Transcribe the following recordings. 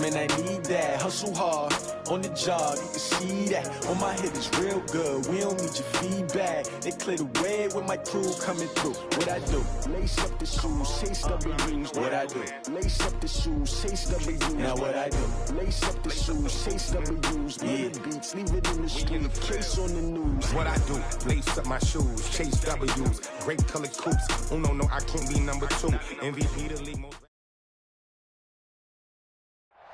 man, I need that. Hustle hard, on the job, you can see that. On my head is real good, we don't need your feedback. They clear the way with my crew coming through. What I do? Lace up the shoes, chase W's. What I do? Lace up the shoes, chase W's. Now what I do? Lace up the shoes, chase W's. Yeah, beats, leave it in the street, case on the news. What I do? Lace up my shoes, chase W's. Great colored coops. Oh no, I can't be number 2. MVP the league most.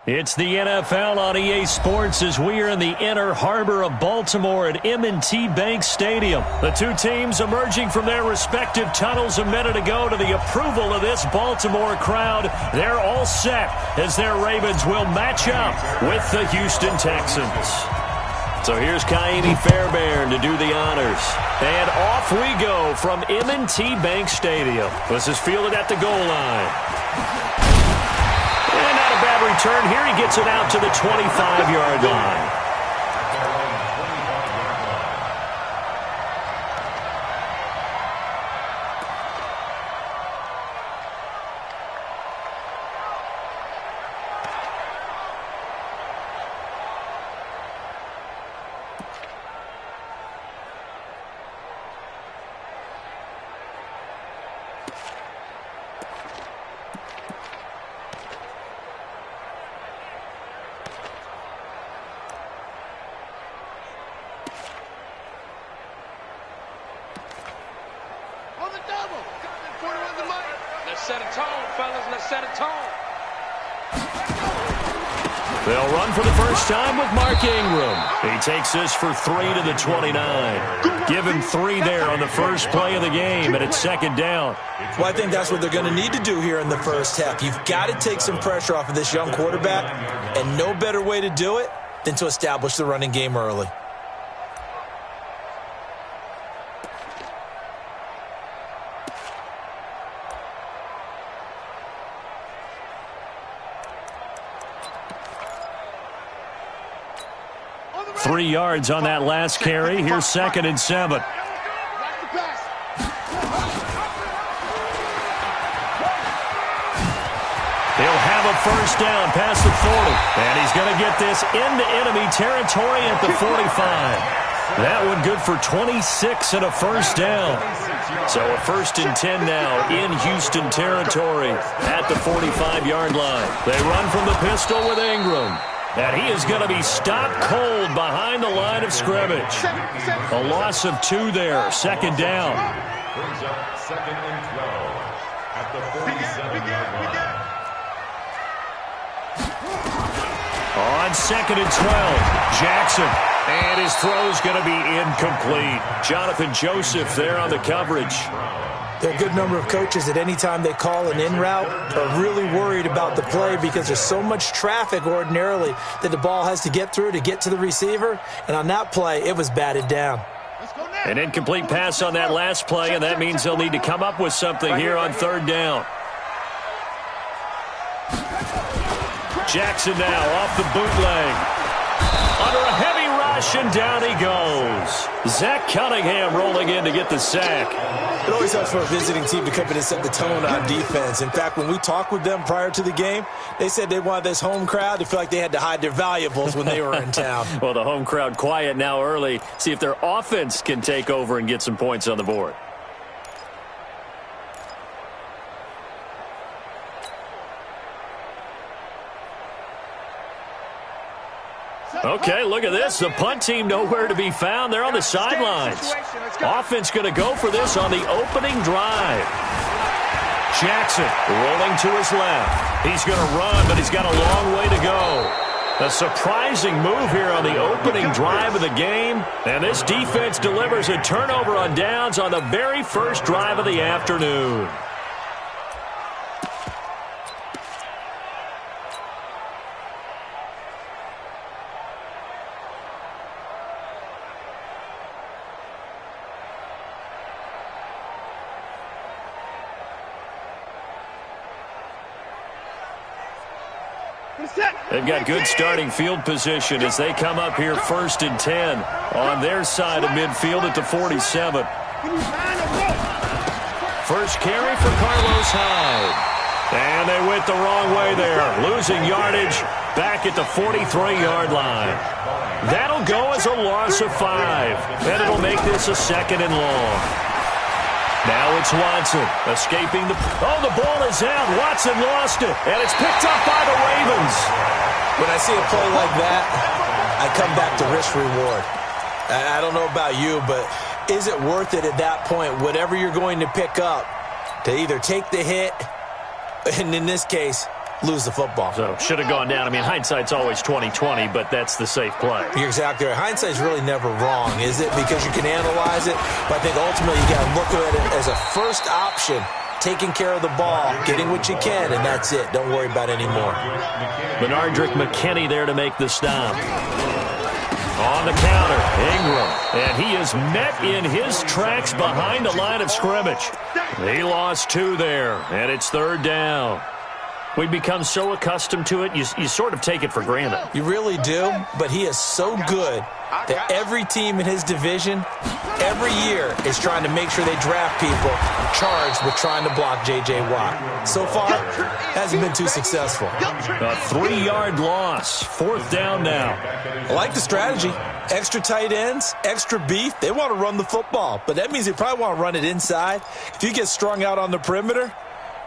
It's the NFL on EA Sports as we are in the inner harbor of Baltimore at M&T Bank Stadium. The two teams emerging from their respective tunnels a minute ago to the approval of this Baltimore crowd. They're all set as their Ravens will match up with the Houston Texans. So here's Kaimi Fairbairn to do the honors. And off we go from M&T Bank Stadium. This is fielded at the goal line. And not a bad return here. He gets it out to the 25-yard line. Set a tone, fellas. Let's set a tone. They'll run for the first time with Mark Ingram. He takes this for 3 to the 29. Give him 3 there on the first play of the game, and it's second down. Well, I think that's what they're going to need to do here in the first half. You've got to take some pressure off of this young quarterback, and no better way to do it than to establish the running game early. Three yards on that last carry. Here's 2nd and 7. He'll have a first down past the 40. And he's going to get this into enemy territory at the 45. That one good for 26 and a first down. So a 1st and 10 now in Houston territory at the 45-yard line. They run from the pistol with Ingram. And he is going to be stopped cold behind the line of scrimmage. A loss of 2 there. 2nd down. Brings up 2nd and 12 at the 47-yard line. On 2nd and 12, Jackson. And his throw's going to be incomplete. Jonathan Joseph there on the coverage. There are a good number of coaches that any time they call an in route are really worried about the play because there's so much traffic ordinarily that the ball has to get through to get to the receiver. And on that play, it was batted down. An incomplete pass on that last play, and that means they'll need to come up with something here on 3rd down. Jackson now off the bootleg. Under a heavy rush, and down he goes. Zach Cunningham rolling in to get the sack. It always helps for a visiting team to come in and set the tone on defense. In fact, when we talked with them prior to the game, they said they wanted this home crowd to feel like they had to hide their valuables when they were in town. Well, the home crowd quiet now early. See if their offense can take over and get some points on the board. Okay, look at this. The punt team nowhere to be found. They're on the sidelines. Offense going to go for this on the opening drive. Jackson rolling to his left. He's going to run, but he's got a long way to go. A surprising move here on the opening drive of the game. And this defense delivers a turnover on downs on the very first drive of the afternoon. They've got good starting field position as they come up here 1st and 10 on their side of midfield at the 47. First carry for Carlos Hyde. And they win went the wrong way there. Losing yardage back at the 43-yard line. That'll go as a loss of 5. And it'll make this a 2nd and long. Now it's Watson escaping the... Oh, the ball is out. Watson lost it. And it's picked up by the Ravens. When I see a play like that, I come back to risk-reward. I don't know about you, but is it worth it at that point, whatever you're going to pick up, to either take the hit, and in this case, lose the football? So, should have gone down. I mean, hindsight's always 20/20, but that's the safe play. You're exactly right. Hindsight's really never wrong, is it? Because you can analyze it, but I think ultimately you got to look at it as a first option, taking care of the ball, getting what you can, and that's it. Don't worry about it anymore. Benardrick McKinney there to make the stop. On the counter, Ingram, and he is met in his tracks behind the line of scrimmage. He lost 2 there, and it's 3rd down. We've become so accustomed to it, you sort of take it for granted. You really do, but he is so good that every team in his division, every year, is trying to make sure they draft people charged with trying to block J.J. Watt. So far, hasn't been too successful. A 3-yard loss, 4th down now. I like the strategy. Extra tight ends, extra beef. They want to run the football, but that means they probably want to run it inside. If you get strung out on the perimeter,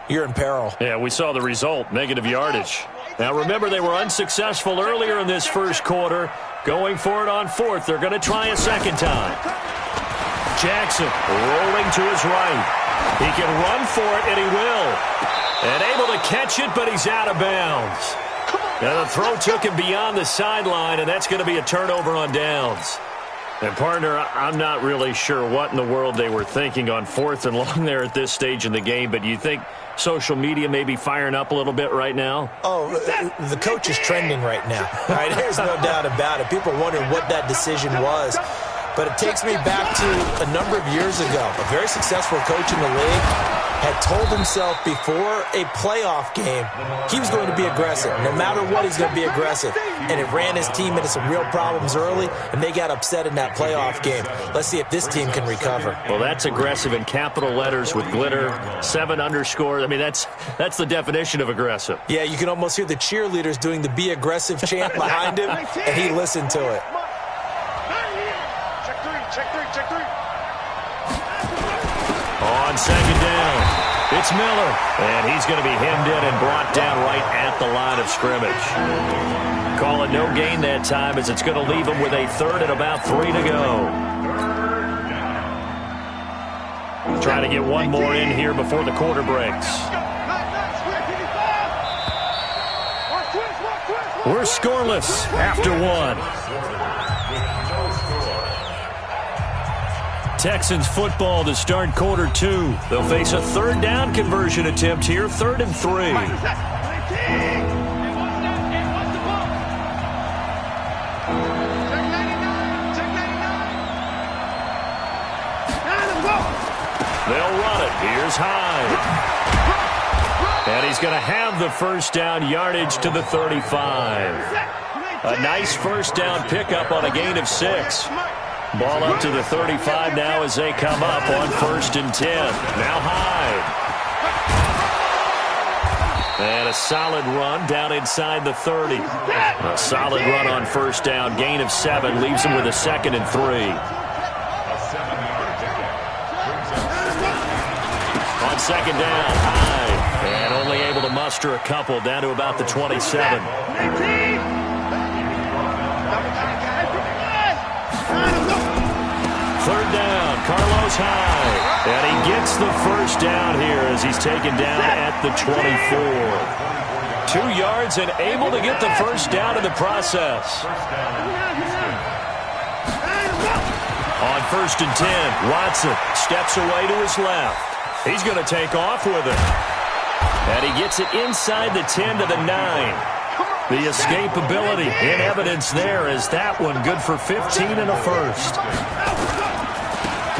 you're in peril. Yeah, we saw the result, negative yardage. Now, remember, they were unsuccessful earlier in this first quarter. Going for it on 4th. They're going to try a 2nd time. Jackson rolling to his right. He can run for it, and he will. And able to catch it, but he's out of bounds. Now, the throw took him beyond the sideline, and that's going to be a turnover on downs. And, partner, I'm not really sure what in the world they were thinking on 4th and long there at this stage in the game, but you think social media may be firing up a little bit right now? Oh, the coach is trending right now. All right, there's no doubt about it. People are wondering what that decision was. But it takes me back to a number of years ago. A very successful coach in the league had told himself before a playoff game he was going to be aggressive. No matter what, he's going to be aggressive. And it ran his team into some real problems early, and they got upset in that playoff game. Let's see if this team can recover. Well, that's aggressive in capital letters with glitter, 7 underscores. I mean, that's the definition of aggressive. Yeah, you can almost hear the cheerleaders doing the be aggressive chant behind him, and he listened to it. Check three. On 2nd down, it's Miller. And he's going to be hemmed in and brought down right at the line of scrimmage. Call it no gain that time as it's going to leave him with a 3rd and about 3 to go. Trying to get one more in here before the quarter breaks. We're scoreless after 1. Texans football to start quarter 2. They'll face a 3rd down conversion attempt here, 3rd and 3. They'll run it. Here's Hyde. And he's going to have the 1st down, yardage to the 35. A nice 1st down pickup on a gain of 6. Ball up to the 35 now as they come up on 1st and 10. Now Hyde. And a solid run down inside the 30. A solid run on 1st down. Gain of 7 leaves him with a 2nd and 3. On 2nd down, Hyde. And only able to muster a couple down to about the 27. Third down, Carlos Hyde. And he gets the 1st down here as he's taken down at the 24. 2 yards and able to get the 1st down in the process. On 1st and 10, Watson steps away to his left. He's going to take off with it. And he gets it inside the 10 to the 9. The escapability in evidence there as that one good for 15 and a 1st.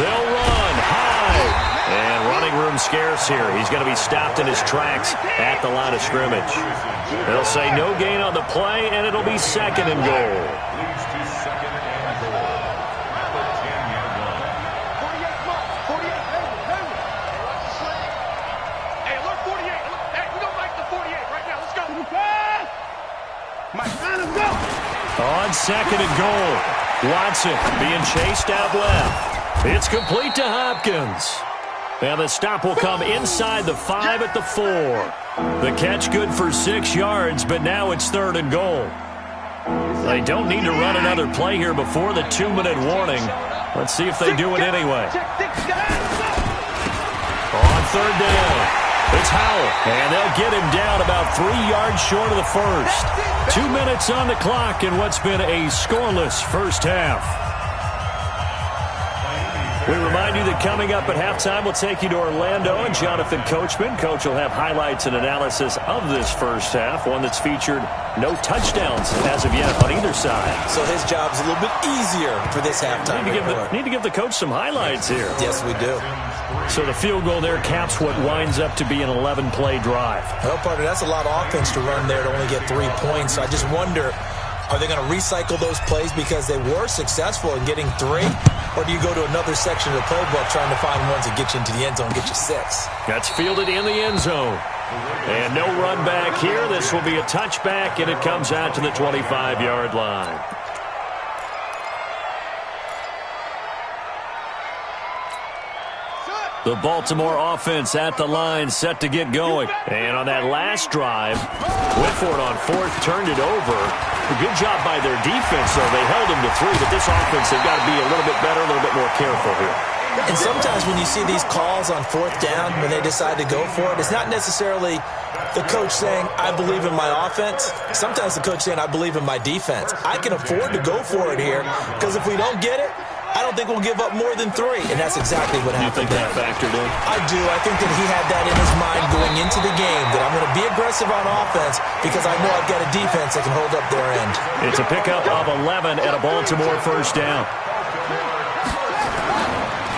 They'll run Hyde. And running room scarce here. He's going to be stopped in his tracks at the line of scrimmage. They'll say no gain on the play, and it'll be 2nd and goal. Hey, alert 48. Hey, we don't like the 48. On second and goal, Watson being chased out left. It's complete to Hopkins. And the stop will come inside the 5 at the 4. The catch good for 6 yards, but now it's 3rd and goal. They don't need to run another play here before the 2-minute warning. Let's see if they do it anyway. On 3rd down, it's Howell, and they'll get him down about 3 yards short of the first. 2 minutes on the clock in what's been a scoreless first half. We remind you that coming up at halftime, we'll take you to Orlando and Jonathan Coachman. Coach will have highlights and analysis of this first half, one that's featured no touchdowns as of yet on either side. So his job's a little bit easier for this halftime. Need to give the coach some highlights here. Yes, we do. So the field goal there caps what winds up to be an 11-play drive. Well, partner, that's a lot of offense to run there to only get 3 points. So I just wonder, are they going to recycle those plays because they were successful in getting 3? Or do you go to another section of the playbook trying to find ones that get you into the end zone and get you 6? That's fielded in the end zone. And no run back here. This will be a touchback, and it comes out to the 25-yard line. The Baltimore offense at the line, set to get going. And on that last drive, went for it on 4th, turned it over. A good job by their defense, though. They held them to 3, but this offense, they've got to be a little bit better, a little bit more careful here. And sometimes when you see these calls on 4th down, when they decide to go for it, it's not necessarily the coach saying, I believe in my offense. Sometimes the coach saying, I believe in my defense. I can afford to go for it here, because if we don't get it, I don't think we'll give up more than 3, and that's exactly what happened. You think that factored in? I do. I think that he had that in his mind going into the game, that I'm going to be aggressive on offense because I know I've got a defense that can hold up their end. It's a pickup of 11 at a Baltimore first down.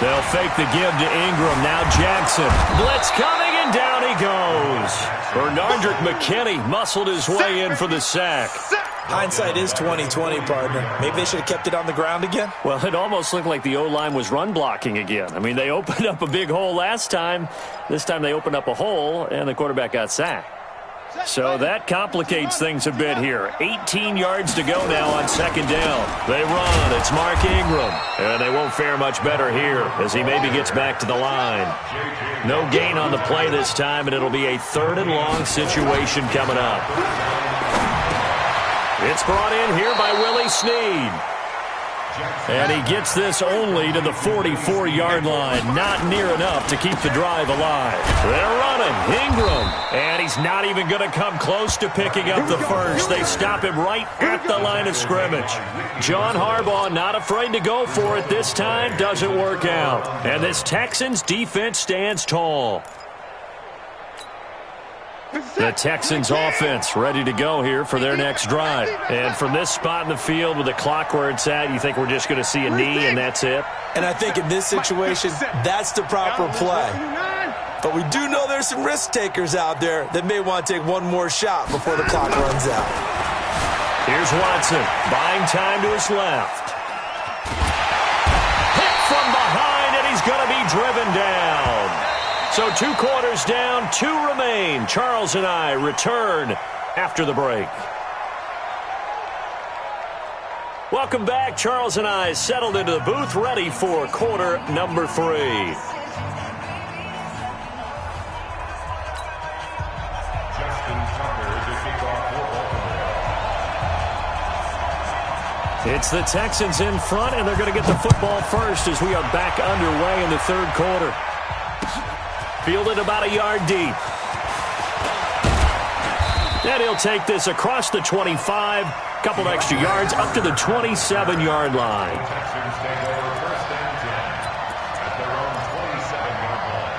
They'll fake the give to Ingram. Now Jackson. Blitz coming, and down he goes. Bernardrick McKinney muscled his way in for the sack. Hindsight is 20/20, partner. Maybe they should have kept it on the ground again. Well, it almost looked like the O-line was run blocking again. I mean, they opened up a big hole last time. This time they opened up a hole, and the quarterback got sacked. So that complicates things a bit here. 18 yards to go now on 2nd down. They run. It's Mark Ingram. And they won't fare much better here as he maybe gets back to the line. No gain on the play this time, and it'll be a 3rd and long situation coming up. It's brought in here by Willie Snead. And he gets this only to the 44-yard line. Not near enough to keep the drive alive. They're running. Ingram. And he's not even going to come close to picking up the first. They stop him right at the line of scrimmage. John Harbaugh not afraid to go for it this time. Doesn't work out. And this Texans defense stands tall. The Texans offense ready to go here for their next drive. And from this spot in the field with the clock where it's at, you think we're just going to see a knee and that's it? And I think in this situation, that's the proper play. But we do know there's some risk takers out there that may want to take one more shot before the clock runs out. Here's Watson, buying time to his left. Hit from behind, and he's going to be driven down. So 2 quarters down, 2 remain. Charles and I return after the break. Welcome back. Charles and I settled into the booth, ready for quarter number 3. It's the Texans in front, and they're going to get the football first as we are back underway in the 3rd quarter. Fielded about a yard deep. And he'll take this across the 25. Couple extra yards up to the 27-yard line. Texans take over 1st and 10 at their own 27-yard line.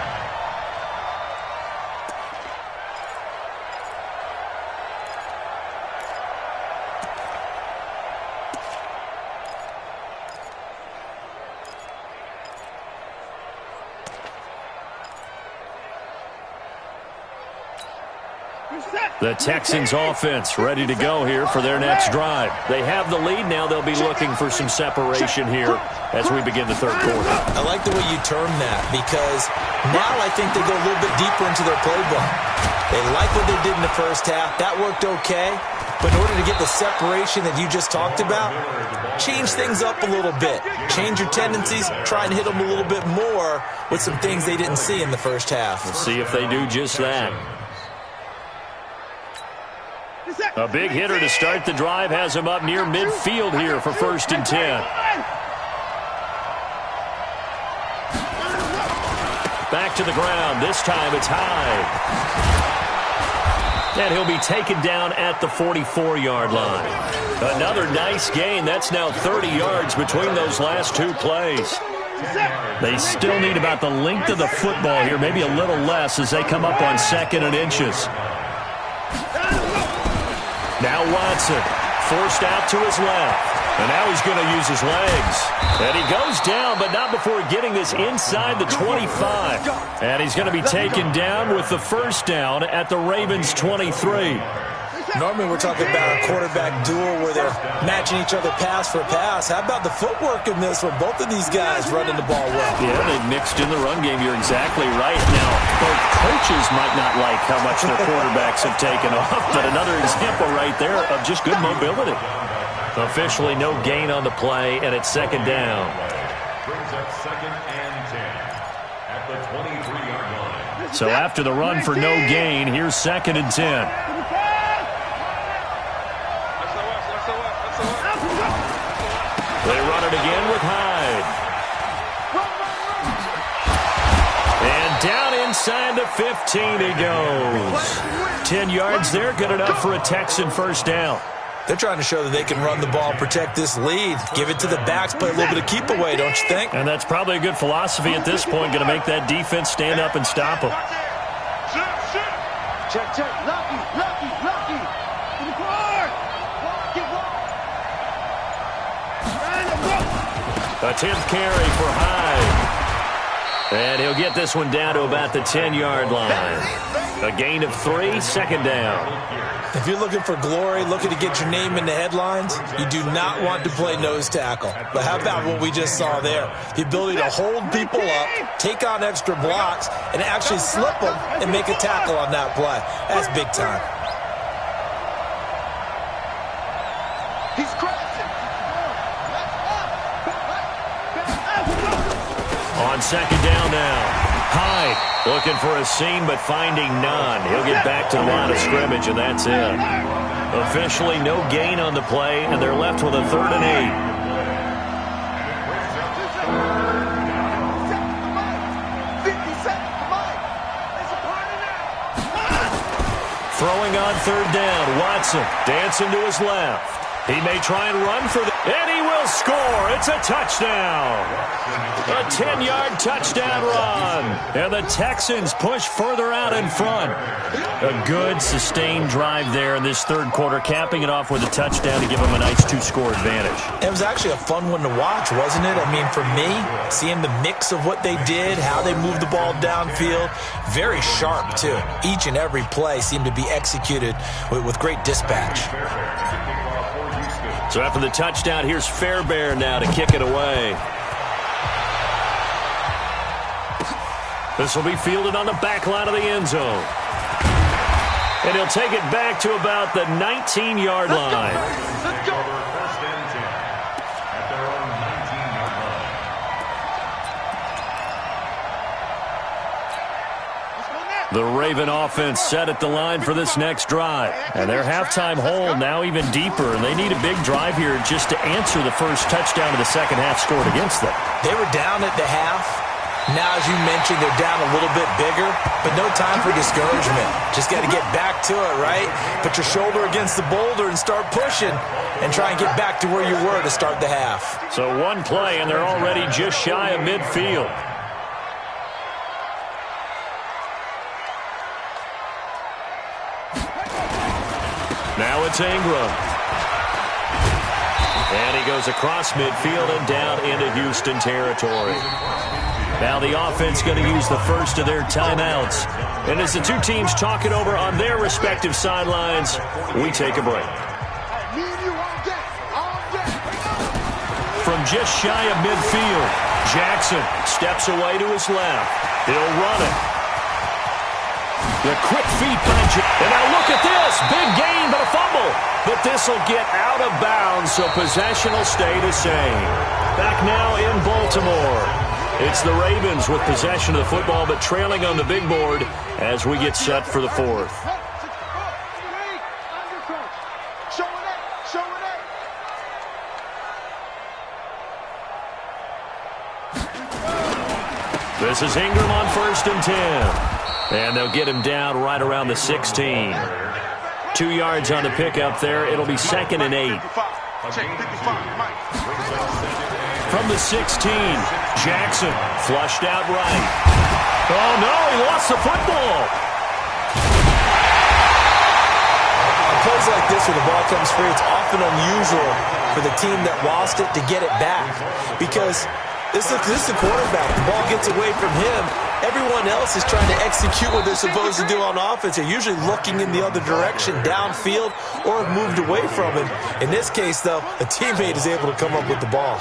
The Texans offense ready to go here for their next drive. They have the lead. Now they'll be looking for some separation here as we begin the 3rd quarter. I like the way you term that because now I think they go a little bit deeper into their playbook. They like what they did in the first half. That worked okay. But in order to get the separation that you just talked about, change things up a little bit. Change your tendencies. Try and hit them a little bit more with some things they didn't see in the first half. We'll see if they do just that. A big hitter to start the drive has him up near midfield here for 1st and 10. Back to the ground. This time it's Hyde. And he'll be taken down at the 44-yard line. Another nice gain. That's now 30 yards between those last two plays. They still need about the length of the football here, maybe a little less as they come up on 2nd and inches. Now Watson forced out to his left. And now he's going to use his legs. And he goes down, but not before getting this inside the 25. And he's going to be taken down with the first down at the Ravens' 23. Normally we're talking about a quarterback duel where they're matching each other pass for pass. How about the footwork in this where both of these guys running the ball well? Yeah, they mixed in the run game. You're exactly right. Now, both coaches might not like how much their quarterbacks have taken off, but another example right there of just good mobility. Officially no gain on the play, and it's 2nd down. Brings up 2nd and 10 at the 23-yard line. So after the run for no gain, here's 2nd and 10. They run it again with Hyde. And down inside the 15 he goes. 10 yards there, good enough for a Texan first down. They're trying to show that they can run the ball, protect this lead, give it to the backs, play a little bit of keep away, don't you think? And that's probably a good philosophy at this point, going to make that defense stand up and stop them. Check, check, lucky. In the court. A 10th carry for Hyde. And he'll get this one down to about the 10-yard line. A gain of 3, 2nd down. If you're looking for glory, looking to get your name in the headlines, you do not want to play nose tackle. But how about what we just saw there? The ability to hold people up, take on extra blocks, and actually slip them and make a tackle on that play. That's big time. He's crashing. On 2nd down now. Hyde looking for a seam, but finding none. He'll get back to the line of scrimmage, and that's it. Officially no gain on the play, and they're left with a 3rd and 8. Throwing on 3rd down, Watson dancing to his left. He may try and run for and he will score. It's a touchdown. A 10-yard touchdown run. And the Texans push further out in front. A good, sustained drive there in this 3rd quarter, capping it off with a touchdown to give them a nice 2-score advantage. It was actually a fun one to watch, wasn't it? I mean, for me, seeing the mix of what they did, how they moved the ball downfield, very sharp, too. Each and every play seemed to be executed with great dispatch. So after the touchdown, here's Fairbairn now to kick it away. This will be fielded on the back line of the end zone. And he'll take it back to about the 19-yard line. Let's go. First and 10 at their own 19-yard line. The Raven offense set at the line for this next drive. And their halftime hole now even deeper. And they need a big drive here just to answer the first touchdown of the second half scored against them. They were down at the half. Now, as you mentioned, they're down a little bit bigger, but no time for discouragement. Just got to get back to it, right? Put your shoulder against the boulder and start pushing and try and get back to where you were to start the half. So one play, and they're already just shy of midfield. Now it's Ingram. And he goes across midfield and down into Houston territory. Now the offense going to use the first of their timeouts. And as the two teams talk it over on their respective sidelines, we take a break. From just shy of midfield, Jackson steps away to his left. He'll run it. The quick feet by Jackson. And now look at this. Big gain, but a fumble. The but this will get out of bounds, so possession will stay the same. Back now in Baltimore. It's the Ravens with possession of the football, but trailing on the big board as we get set for the fourth. This is Ingram on 1st and 10. And they'll get him down right around the 16. 2 yards on the pickup there. It'll be 2nd and 8. From the 16, Jackson flushed out right. Oh, no, he lost the football. On plays like this where the ball comes free, it's often unusual for the team that lost it to get it back because this is the quarterback. The ball gets away from him. Everyone else is trying to execute what they're supposed to do on offense. They're usually looking in the other direction, downfield, or have moved away from him. In this case, though, a teammate is able to come up with the ball.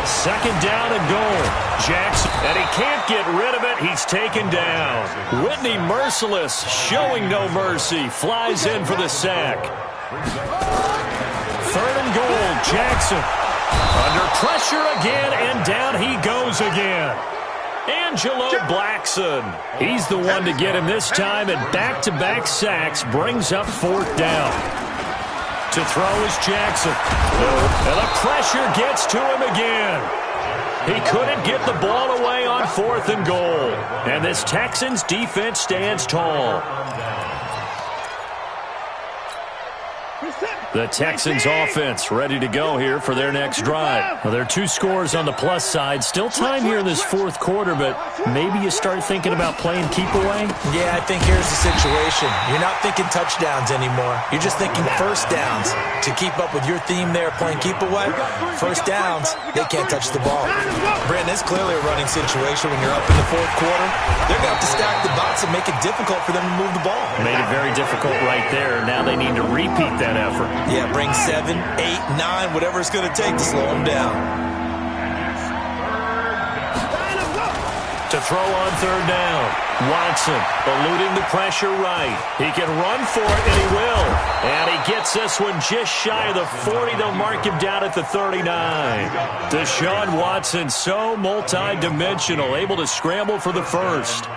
2nd down and goal. Jackson, and he can't get rid of it. He's taken down. Whitney Merciless, showing no mercy, flies in for the sack. 3rd and goal, Jackson. Under pressure again, and down he goes again. Angelo Blackson. He's the one to get him this time, and back-to-back sacks brings up 4th down. To throw is Jackson. And the pressure gets to him again. He couldn't get the ball away on 4th and goal. And this Texans defense stands tall. The Texans offense ready to go here for their next drive. Well, there are 2 scores on the plus side. Still time here in this 4th quarter, but maybe you start thinking about playing keep away? Yeah, I think here's the situation. You're not thinking touchdowns anymore. You're just thinking 1st downs. To keep up with your theme there, playing keep away, 1st downs, they can't touch the ball. Brandon, it's clearly a running situation when you're up in the 4th quarter. They're going to have to stack the box and make it difficult for them to move the ball. Made it very difficult right there. Now they need to repeat that effort. Yeah, bring 7, 8, 9, whatever it's going to take to slow them down. To throw on 3rd down. Watson eluding the pressure right. He can run for it, and he will. And he gets this one just shy of the 40. They'll mark him down at the 39. Deshaun Watson, so multi-dimensional, able to scramble for the 1st.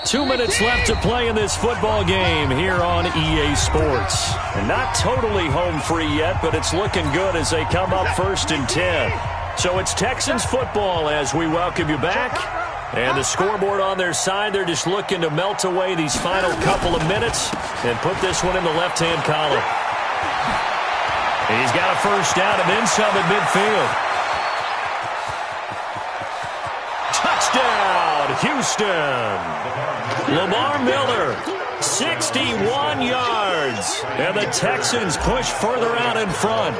Two minutes left to play in this football game here on EA Sports. And not totally home free yet, but it's looking good as they come up 1st and 10. So it's Texans football as we welcome you back. And the scoreboard on their side, they're just looking to melt away these final couple of minutes and put this one in the left-hand column. And he's got a 1st down and then some at midfield. Touchdown, Houston. Lamar Miller, 61 yards. And the Texans push further out in front.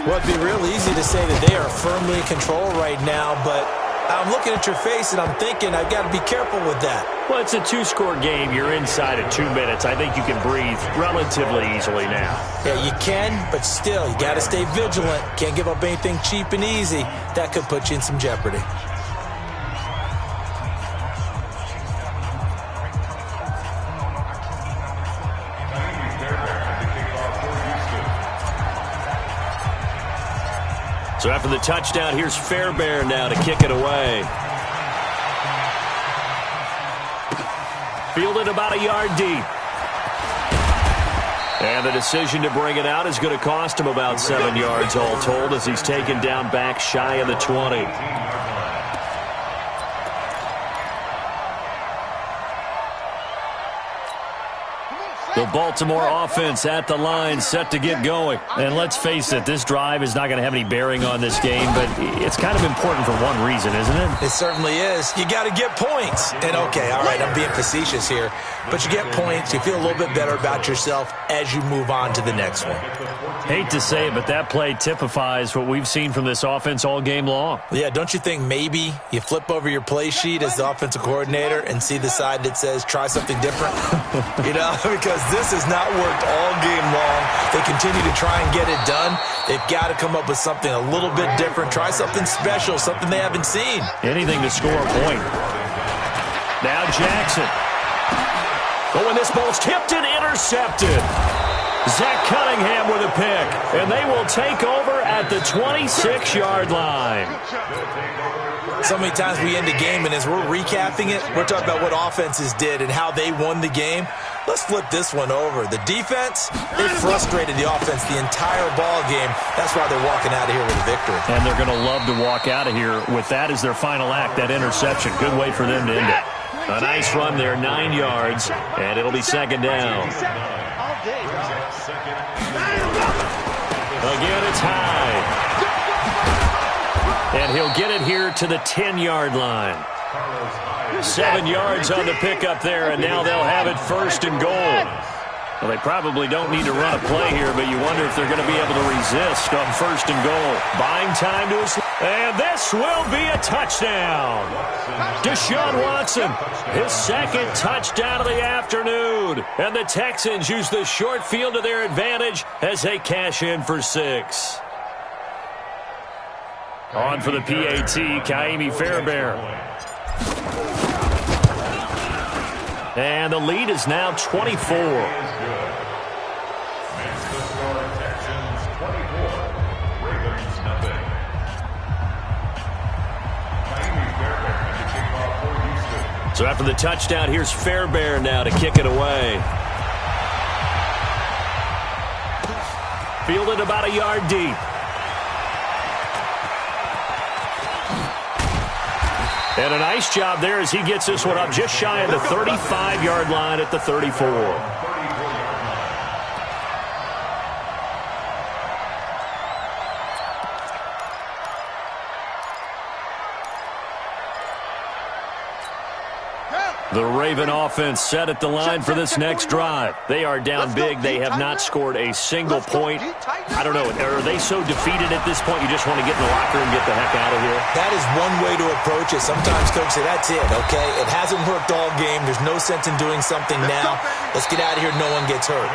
Well, it'd be real easy to say that they are firmly in control right now, but I'm looking at your face and I'm thinking I've got to be careful with that. Well, it's a 2-score game. You're inside of 2 minutes. I think you can breathe relatively easily now. Yeah, you can, but still, you got to stay vigilant. Can't give up anything cheap and easy. That could put you in some jeopardy. So after the touchdown, here's Fairbairn now to kick it away. Fielded about a yard deep. And the decision to bring it out is going to cost him about 7 yards all told as he's taken down back shy of the 20. The Baltimore offense at the line, set to get going. And let's face it, this drive is not going to have any bearing on this game, but it's kind of important for one reason, isn't it? It certainly is. You got to get points. And okay, all right, I'm being facetious here, but you get points, you feel a little bit better about yourself as you move on to the next one. Hate to say it, but that play typifies what we've seen from this offense all game long. Yeah, don't you think maybe you flip over your play sheet as the offensive coordinator and see the side that says try something different? You know, because this has not worked all game long. They continue to try and get it done. They've got to come up with something a little bit different. Try something special, something they haven't seen. Anything to score a point. Now Jackson. Oh, and this ball's tipped and intercepted. Zach Cunningham with a pick, and they will take over at the 26-yard line. So many times we end a game, and as we're recapping it, we're talking about what offenses did and how they won the game. Let's flip this one over. The defense, they frustrated the offense the entire ball game. That's why they're walking out of here with a victory. And they're going to love to walk out of here with that as their final act, that interception. Good way for them to end it. A nice run there, 9 yards, and it'll be second down. Again, it's high. And he'll get it here to the 10-yard line. 7 yards on the pickup there, and now they'll have it first and goal. Well, they probably don't need to run a play here, but you wonder if they're going to be able to resist on first and goal. Buying time to us. And this will be a touchdown. Deshaun Watson, his second touchdown of the afternoon. And the Texans use the short field to their advantage as they cash in for 6. On for the PAT, Ka'imi Fairbairn. And the lead is now 24. So after the touchdown, here's Fairbairn now to kick it away. Fielded about a yard deep. And a nice job there as he gets this one up just shy of the 35-yard line at the 34. The Raven offense set at the line for this next drive. They are down big. They have not scored a single point. I don't know. Are they so defeated at this point you just want to get in the locker room and get the heck out of here? That is one way to approach it. Sometimes coaches say, that's it, okay? It hasn't worked all game. There's no sense in doing something now. Let's get out of here. No one gets hurt.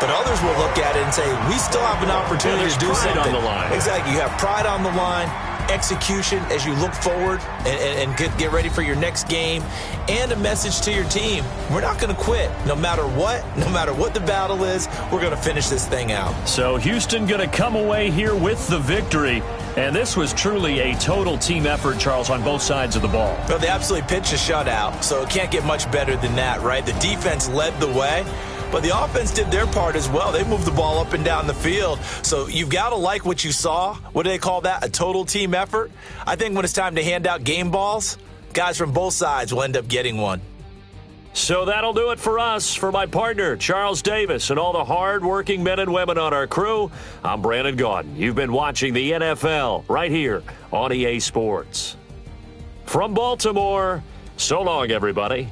But others will look at it and say, we still have an opportunity to do something. On the line. Exactly. You have pride on the line. Execution as you look forward and get ready for your next game, and a message to your team. We're not going to quit no matter what the battle is. We're going to finish this thing out. So Houston going to come away here with the victory, and this was truly a total team effort, Charles, on both sides of the ball. Well, they absolutely pitched a shutout, so it can't get much better than that, right? The defense led the way, but the offense did their part as well. They moved the ball up and down the field. So you've got to like what you saw. What do they call that? A total team effort? I think when it's time to hand out game balls, guys from both sides will end up getting one. So that'll do it for us. For my partner, Charles Davis, and all the hard-working men and women on our crew, I'm Brandon Gaudin. You've been watching the NFL right here on EA Sports. From Baltimore, so long, everybody.